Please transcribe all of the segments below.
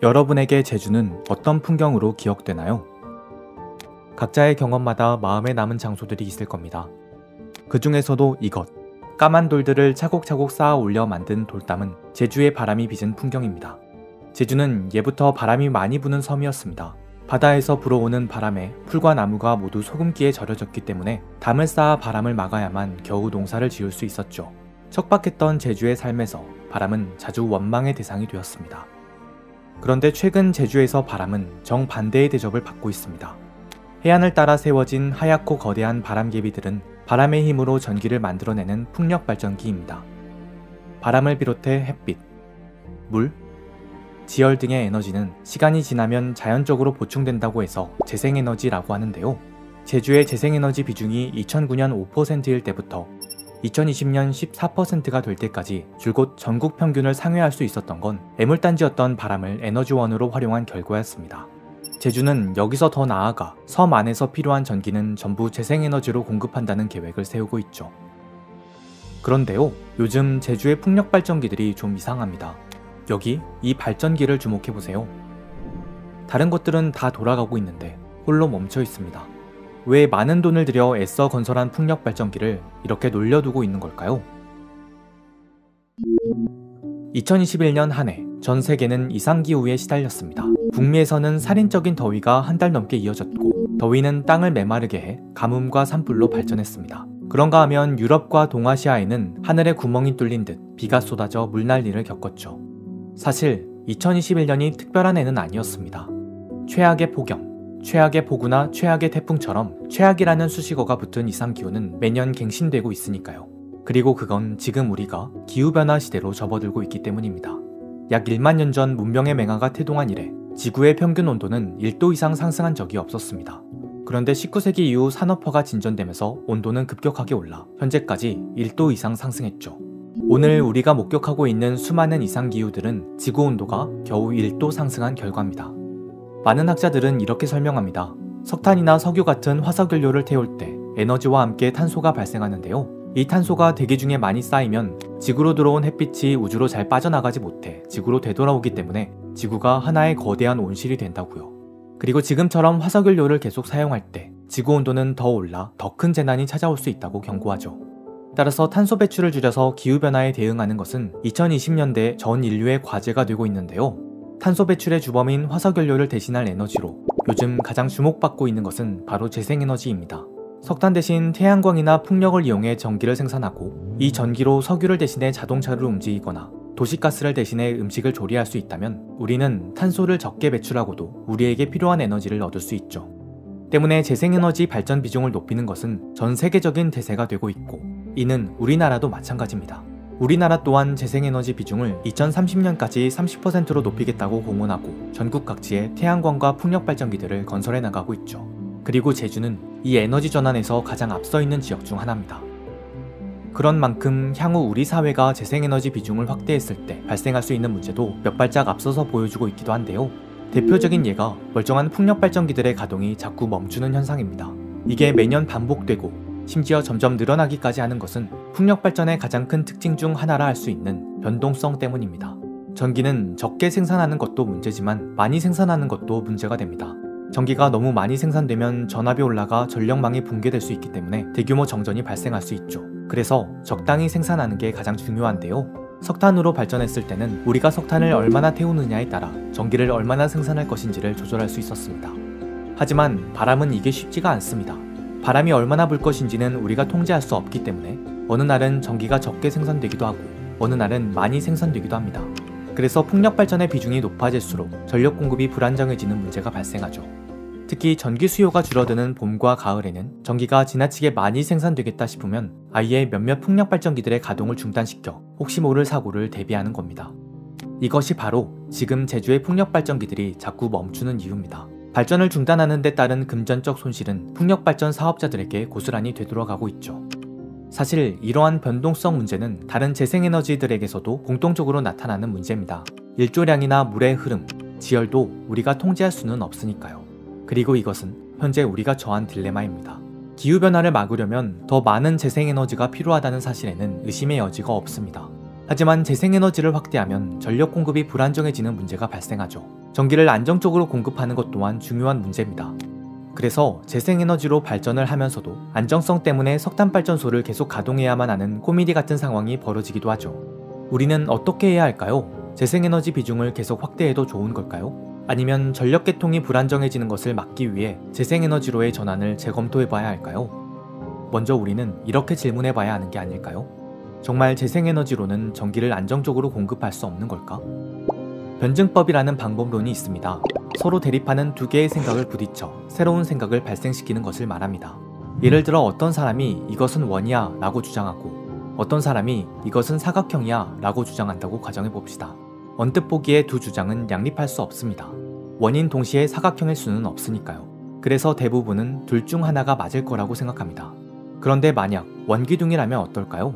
여러분에게 제주는 어떤 풍경으로 기억되나요? 각자의 경험마다 마음에 남은 장소들이 있을 겁니다. 그 중에서도 이것, 까만 돌들을 차곡차곡 쌓아 올려 만든 돌담은 제주의 바람이 빚은 풍경입니다. 제주는 예부터 바람이 많이 부는 섬이었습니다. 바다에서 불어오는 바람에 풀과 나무가 모두 소금기에 절여졌기 때문에 담을 쌓아 바람을 막아야만 겨우 농사를 지을 수 있었죠. 척박했던 제주의 삶에서 바람은 자주 원망의 대상이 되었습니다. 그런데 최근 제주에서 바람은 정반대의 대접을 받고 있습니다. 해안을 따라 세워진 하얗고 거대한 바람개비들은 바람의 힘으로 전기를 만들어내는 풍력발전기입니다. 바람을 비롯해 햇빛, 물, 지열 등의 에너지는 시간이 지나면 자연적으로 보충된다고 해서 재생에너지라고 하는데요. 제주의 재생에너지 비중이 2009년 5%일 때부터 2020년 14%가 될 때까지 줄곧 전국 평균을 상회할 수 있었던 건 애물단지였던 바람을 에너지원으로 활용한 결과였습니다. 제주는 여기서 더 나아가 섬 안에서 필요한 전기는 전부 재생에너지로 공급한다는 계획을 세우고 있죠. 그런데요, 요즘 제주의 풍력발전기들이 좀 이상합니다. 여기 이 발전기를 주목해보세요. 다른 것들은 다 돌아가고 있는데 홀로 멈춰 있습니다. 왜 많은 돈을 들여 애써 건설한 풍력발전기를 이렇게 놀려두고 있는 걸까요? 2021년 한 해 전 세계는 이상기후에 시달렸습니다. 북미에서는 살인적인 더위가 한 달 넘게 이어졌고 더위는 땅을 메마르게 해 가뭄과 산불로 발전했습니다. 그런가 하면 유럽과 동아시아에는 하늘에 구멍이 뚫린 듯 비가 쏟아져 물난리를 겪었죠. 사실 2021년이 특별한 해는 아니었습니다. 최악의 폭염, 최악의 폭우나 최악의 태풍처럼 최악이라는 수식어가 붙은 이상기후는 매년 갱신되고 있으니까요. 그리고 그건 지금 우리가 기후변화 시대로 접어들고 있기 때문입니다. 약 1만 년 전 문명의 맹아가 태동한 이래 지구의 평균 온도는 1도 이상 상승한 적이 없었습니다. 그런데 19세기 이후 산업화가 진전되면서 온도는 급격하게 올라 현재까지 1도 이상 상승했죠. 오늘 우리가 목격하고 있는 수많은 이상기후들은 지구온도가 겨우 1도 상승한 결과입니다. 많은 학자들은 이렇게 설명합니다. 석탄이나 석유 같은 화석연료를 태울 때 에너지와 함께 탄소가 발생하는데요. 이 탄소가 대기 중에 많이 쌓이면 지구로 들어온 햇빛이 우주로 잘 빠져나가지 못해 지구로 되돌아오기 때문에 지구가 하나의 거대한 온실이 된다고요. 그리고 지금처럼 화석연료를 계속 사용할 때 지구온도는 더 올라 더 큰 재난이 찾아올 수 있다고 경고하죠. 따라서 탄소 배출을 줄여서 기후변화에 대응하는 것은 2020년대 전 인류의 과제가 되고 있는데요. 탄소 배출의 주범인 화석연료를 대신할 에너지로 요즘 가장 주목받고 있는 것은 바로 재생에너지입니다. 석탄 대신 태양광이나 풍력을 이용해 전기를 생산하고 이 전기로 석유를 대신해 자동차를 움직이거나 도시가스를 대신해 음식을 조리할 수 있다면 우리는 탄소를 적게 배출하고도 우리에게 필요한 에너지를 얻을 수 있죠. 때문에 재생에너지 발전 비중을 높이는 것은 전 세계적인 대세가 되고 있고 이는 우리나라도 마찬가지입니다. 우리나라 또한 재생에너지 비중을 2030년까지 30%로 높이겠다고 공언하고 전국 각지에 태양광과 풍력발전기들을 건설해 나가고 있죠. 그리고 제주는 이 에너지 전환에서 가장 앞서 있는 지역 중 하나입니다. 그런 만큼 향후 우리 사회가 재생에너지 비중을 확대했을 때 발생할 수 있는 문제도 몇 발짝 앞서서 보여주고 있기도 한데요. 대표적인 예가 멀쩡한 풍력발전기들의 가동이 자꾸 멈추는 현상입니다. 이게 매년 반복되고 심지어 점점 늘어나기까지 하는 것은 풍력발전의 가장 큰 특징 중 하나라 할 수 있는 변동성 때문입니다. 전기는 적게 생산하는 것도 문제지만 많이 생산하는 것도 문제가 됩니다. 전기가 너무 많이 생산되면 전압이 올라가 전력망이 붕괴될 수 있기 때문에 대규모 정전이 발생할 수 있죠. 그래서 적당히 생산하는 게 가장 중요한데요. 석탄으로 발전했을 때는 우리가 석탄을 얼마나 태우느냐에 따라 전기를 얼마나 생산할 것인지를 조절할 수 있었습니다. 하지만 바람은 이게 쉽지가 않습니다. 바람이 얼마나 불 것인지는 우리가 통제할 수 없기 때문에 어느 날은 전기가 적게 생산되기도 하고 어느 날은 많이 생산되기도 합니다. 그래서 풍력발전의 비중이 높아질수록 전력 공급이 불안정해지는 문제가 발생하죠. 특히 전기 수요가 줄어드는 봄과 가을에는 전기가 지나치게 많이 생산되겠다 싶으면 아예 몇몇 풍력발전기들의 가동을 중단시켜 혹시 모를 사고를 대비하는 겁니다. 이것이 바로 지금 제주의 풍력발전기들이 자꾸 멈추는 이유입니다. 발전을 중단하는 데 따른 금전적 손실은 풍력발전 사업자들에게 고스란히 되돌아가고 있죠. 사실 이러한 변동성 문제는 다른 재생에너지들에게서도 공통적으로 나타나는 문제입니다. 일조량이나 물의 흐름, 지열도 우리가 통제할 수는 없으니까요. 그리고 이것은 현재 우리가 처한 딜레마입니다. 기후변화를 막으려면 더 많은 재생에너지가 필요하다는 사실에는 의심의 여지가 없습니다. 하지만 재생에너지를 확대하면 전력 공급이 불안정해지는 문제가 발생하죠. 전기를 안정적으로 공급하는 것 또한 중요한 문제입니다. 그래서 재생에너지로 발전을 하면서도 안정성 때문에 석탄발전소를 계속 가동해야만 하는 코미디 같은 상황이 벌어지기도 하죠. 우리는 어떻게 해야 할까요? 재생에너지 비중을 계속 확대해도 좋은 걸까요? 아니면 전력계통이 불안정해지는 것을 막기 위해 재생에너지로의 전환을 재검토해봐야 할까요? 먼저 우리는 이렇게 질문해봐야 하는 게 아닐까요? 정말 재생에너지로는 전기를 안정적으로 공급할 수 없는 걸까? 변증법이라는 방법론이 있습니다. 서로 대립하는 두 개의 생각을 부딪혀 새로운 생각을 발생시키는 것을 말합니다. 예를 들어 어떤 사람이 이것은 원이야 라고 주장하고 어떤 사람이 이것은 사각형이야 라고 주장한다고 가정해봅시다. 언뜻 보기에 두 주장은 양립할 수 없습니다. 원인 동시에 사각형일 수는 없으니까요. 그래서 대부분은 둘 중 하나가 맞을 거라고 생각합니다. 그런데 만약 원기둥이라면 어떨까요?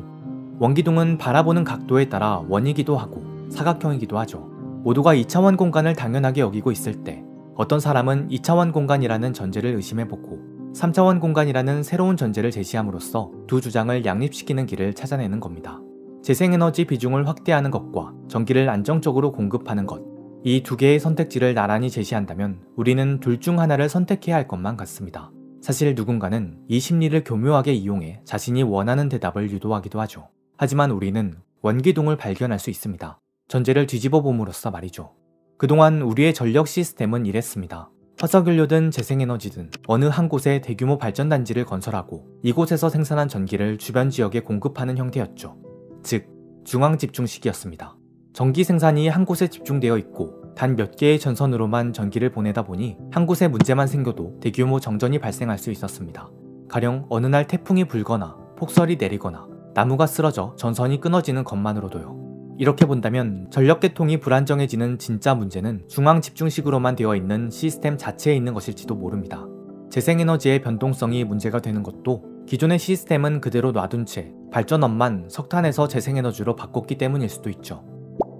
원기둥은 바라보는 각도에 따라 원이기도 하고 사각형이기도 하죠. 모두가 2차원 공간을 당연하게 여기고 있을 때 어떤 사람은 2차원 공간이라는 전제를 의심해보고 3차원 공간이라는 새로운 전제를 제시함으로써 두 주장을 양립시키는 길을 찾아내는 겁니다. 재생에너지 비중을 확대하는 것과 전기를 안정적으로 공급하는 것, 이 두 개의 선택지를 나란히 제시한다면 우리는 둘 중 하나를 선택해야 할 것만 같습니다. 사실 누군가는 이 심리를 교묘하게 이용해 자신이 원하는 대답을 유도하기도 하죠. 하지만 우리는 원기둥을 발견할 수 있습니다. 전제를 뒤집어 봄으로써 말이죠. 그동안 우리의 전력 시스템은 이랬습니다. 화석연료든 재생에너지든 어느 한 곳에 대규모 발전단지를 건설하고 이곳에서 생산한 전기를 주변 지역에 공급하는 형태였죠. 즉, 중앙집중식이었습니다. 전기 생산이 한 곳에 집중되어 있고 단 몇 개의 전선으로만 전기를 보내다 보니 한 곳에 문제만 생겨도 대규모 정전이 발생할 수 있었습니다. 가령 어느 날 태풍이 불거나 폭설이 내리거나 나무가 쓰러져 전선이 끊어지는 것만으로도요. 이렇게 본다면 전력계통이 불안정해지는 진짜 문제는 중앙집중식으로만 되어 있는 시스템 자체에 있는 것일지도 모릅니다. 재생에너지의 변동성이 문제가 되는 것도 기존의 시스템은 그대로 놔둔 채 발전업만 석탄에서 재생에너지로 바꿨기 때문일 수도 있죠.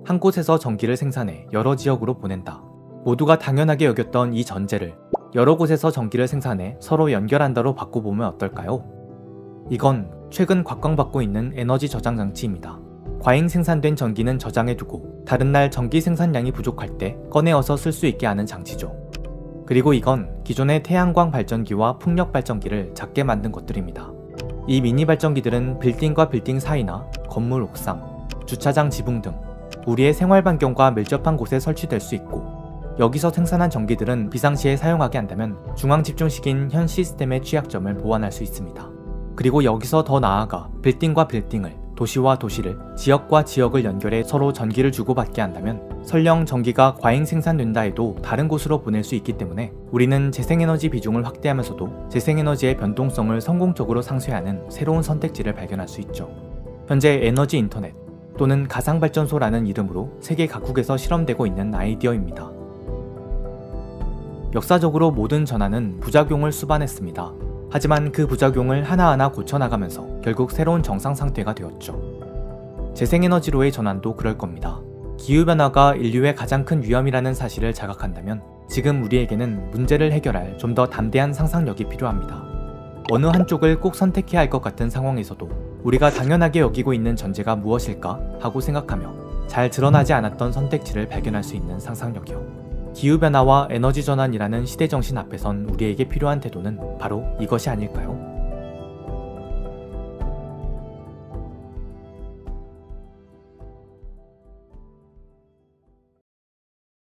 한 곳에서 전기를 생산해 여러 지역으로 보낸다. 모두가 당연하게 여겼던 이 전제를 여러 곳에서 전기를 생산해 서로 연결한다로 바꿔보면 어떨까요? 이건 최근 각광받고 있는 에너지 저장 장치입니다. 과잉 생산된 전기는 저장해두고 다른 날 전기 생산량이 부족할 때 꺼내어서 쓸 수 있게 하는 장치죠. 그리고 이건 기존의 태양광 발전기와 풍력 발전기를 작게 만든 것들입니다. 이 미니 발전기들은 빌딩과 빌딩 사이나 건물 옥상, 주차장 지붕 등 우리의 생활 반경과 밀접한 곳에 설치될 수 있고 여기서 생산한 전기들은 비상시에 사용하게 한다면 중앙집중식인 현 시스템의 취약점을 보완할 수 있습니다. 그리고 여기서 더 나아가 빌딩과 빌딩을 도시와 도시를, 지역과 지역을 연결해 서로 전기를 주고받게 한다면 설령 전기가 과잉 생산된다 해도 다른 곳으로 보낼 수 있기 때문에 우리는 재생에너지 비중을 확대하면서도 재생에너지의 변동성을 성공적으로 상쇄하는 새로운 선택지를 발견할 수 있죠. 현재 에너지 인터넷 또는 가상발전소라는 이름으로 세계 각국에서 실험되고 있는 아이디어입니다. 역사적으로 모든 전환은 부작용을 수반했습니다. 하지만 그 부작용을 하나하나 고쳐나가면서 결국 새로운 정상 상태가 되었죠. 재생에너지로의 전환도 그럴 겁니다. 기후변화가 인류의 가장 큰 위험이라는 사실을 자각한다면 지금 우리에게는 문제를 해결할 좀 더 담대한 상상력이 필요합니다. 어느 한쪽을 꼭 선택해야 할 것 같은 상황에서도 우리가 당연하게 여기고 있는 전제가 무엇일까 하고 생각하며 잘 드러나지 않았던 선택지를 발견할 수 있는 상상력이요. 기후변화와 에너지 전환이라는 시대정신 앞에선 우리에게 필요한 태도는 바로 이것이 아닐까요?